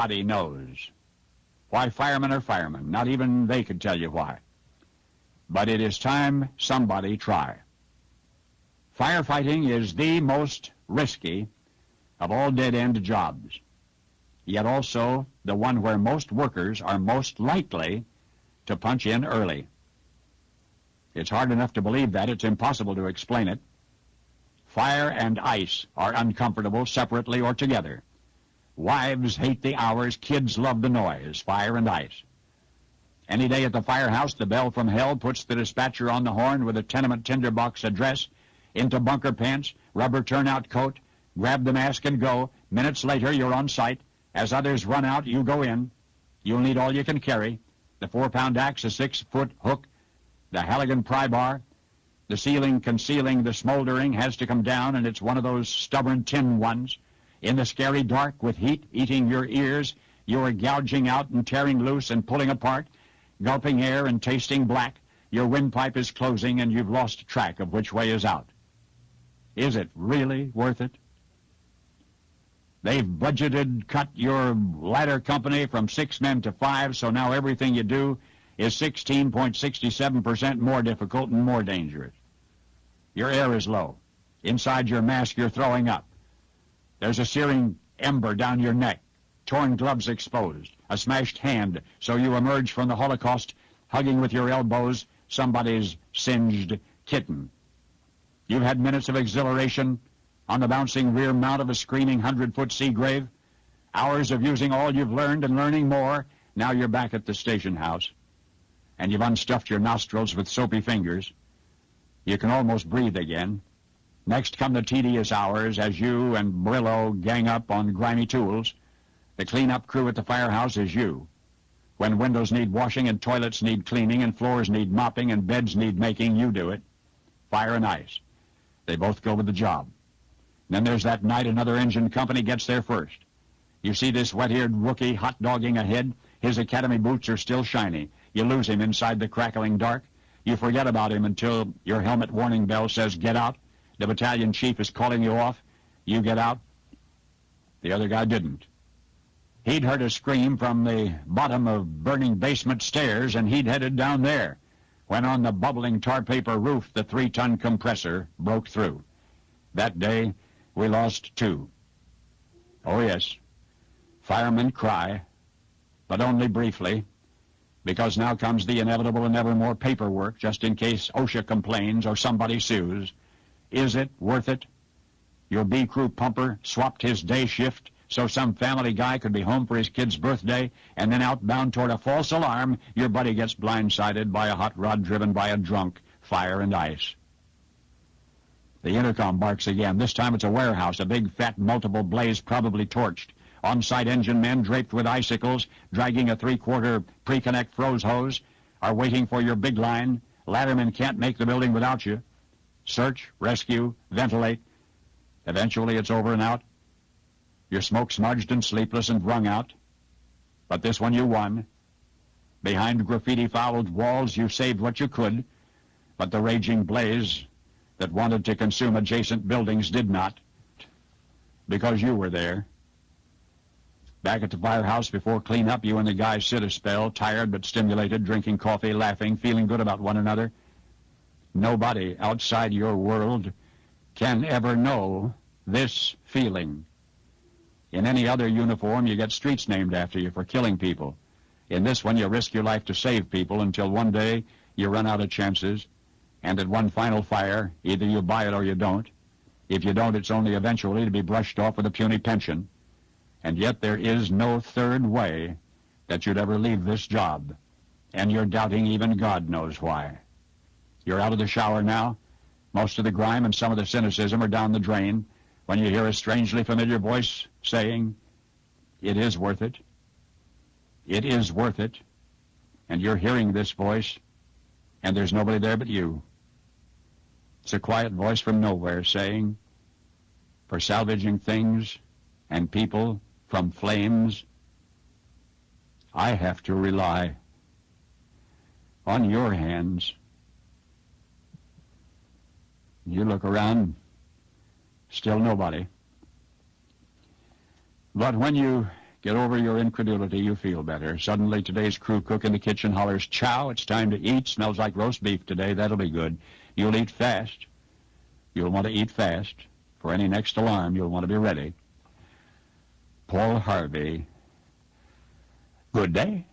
Nobody knows why firemen are firemen. Not even they could tell you why. But it is time somebody try. Firefighting is the most risky of all dead-end jobs, yet also the one where most workers are most likely to punch in early. It's hard enough to believe that. It's impossible to explain it. Fire and ice are uncomfortable separately or together. Wives hate the hours, kids love the noise, fire and ice. Any day at the firehouse, the bell from hell puts the dispatcher on the horn with a tenement tinderbox address, into bunker pants, rubber turnout coat, grab the mask and go. Minutes later, you're on site. As others run out, you go in. You'll need all you can carry. The 4-pound axe, a 6-foot hook, the Halligan pry bar. The ceiling concealing the smoldering has to come down, and it's one of those stubborn tin ones. In the scary dark, with heat eating your ears, you are gouging out and tearing loose and pulling apart, gulping air and tasting black. Your windpipe is closing, and you've lost track of which way is out. Is it really worth it? They've cut your ladder company from 6 men to 5, so now everything you do is 16.67% more difficult and more dangerous. Your air is low. Inside your mask, you're throwing up. There's a searing ember down your neck, torn gloves exposed, a smashed hand, so you emerge from the Holocaust hugging with your elbows somebody's singed kitten. You've had minutes of exhilaration on the bouncing rear mount of a screaming 100-foot sea grave, hours of using all you've learned and learning more. Now you're back at the station house, and you've unstuffed your nostrils with soapy fingers. You can almost breathe again. Next come the tedious hours as you and Brillo gang up on grimy tools. The cleanup crew at the firehouse is you. When windows need washing and toilets need cleaning and floors need mopping and beds need making, you do it. Fire and ice. They both go with the job. Then there's that night another engine company gets there first. You see this wet-eared rookie hot-dogging ahead. His academy boots are still shiny. You lose him inside the crackling dark. You forget about him until your helmet warning bell says, "Get out." The battalion chief is calling you off. You get out. The other guy didn't. He'd heard a scream from the bottom of burning basement stairs, and he'd headed down there when on the bubbling tar paper roof the 3-ton compressor broke through. That day, we lost 2. Oh, yes, firemen cry, but only briefly, because now comes the inevitable and ever more paperwork just in case OSHA complains or somebody sues. Is it worth it? Your B crew pumper swapped his day shift so some family guy could be home for his kid's birthday, and then outbound toward a false alarm, your buddy gets blindsided by a hot rod driven by a drunk, fire and ice. The intercom barks again. This time it's a warehouse, a big, fat, multiple blaze, probably torched. On-site engine men draped with icicles, dragging a 3-quarter pre-connect froze hose, are waiting for your big line. Laddermen can't make the building without you. Search, rescue, ventilate. Eventually it's over and out. You're smoke-smudged and sleepless and wrung out. But this one you won. Behind graffiti-fouled walls you saved what you could, but the raging blaze that wanted to consume adjacent buildings did not, because you were there. Back at the firehouse before cleanup, you and the guys sit a spell, tired but stimulated, drinking coffee, laughing, feeling good about one another. Nobody outside your world can ever know this feeling. In any other uniform, you get streets named after you for killing people. In this one, you risk your life to save people until one day you run out of chances, and at one final fire, either you buy it or you don't. If you don't, it's only eventually to be brushed off with a puny pension. And yet there is no third way that you'd ever leave this job, and you're doubting even God knows why. You're out of the shower now. Most of the grime and some of the cynicism are down the drain when you hear a strangely familiar voice saying, "It is worth it. It is worth it." And you're hearing this voice, and there's nobody there but you. It's a quiet voice from nowhere saying, "For salvaging things and people from flames, I have to rely on your hands." You look around, still nobody. But when you Get over your incredulity, you feel better. Suddenly today's crew cook in the kitchen hollers, "Chow, it's time to eat. Smells like roast beef today. That'll be good." You'll eat fast. You'll want to eat fast. For any next alarm, you'll want to be ready. Paul Harvey. Good day.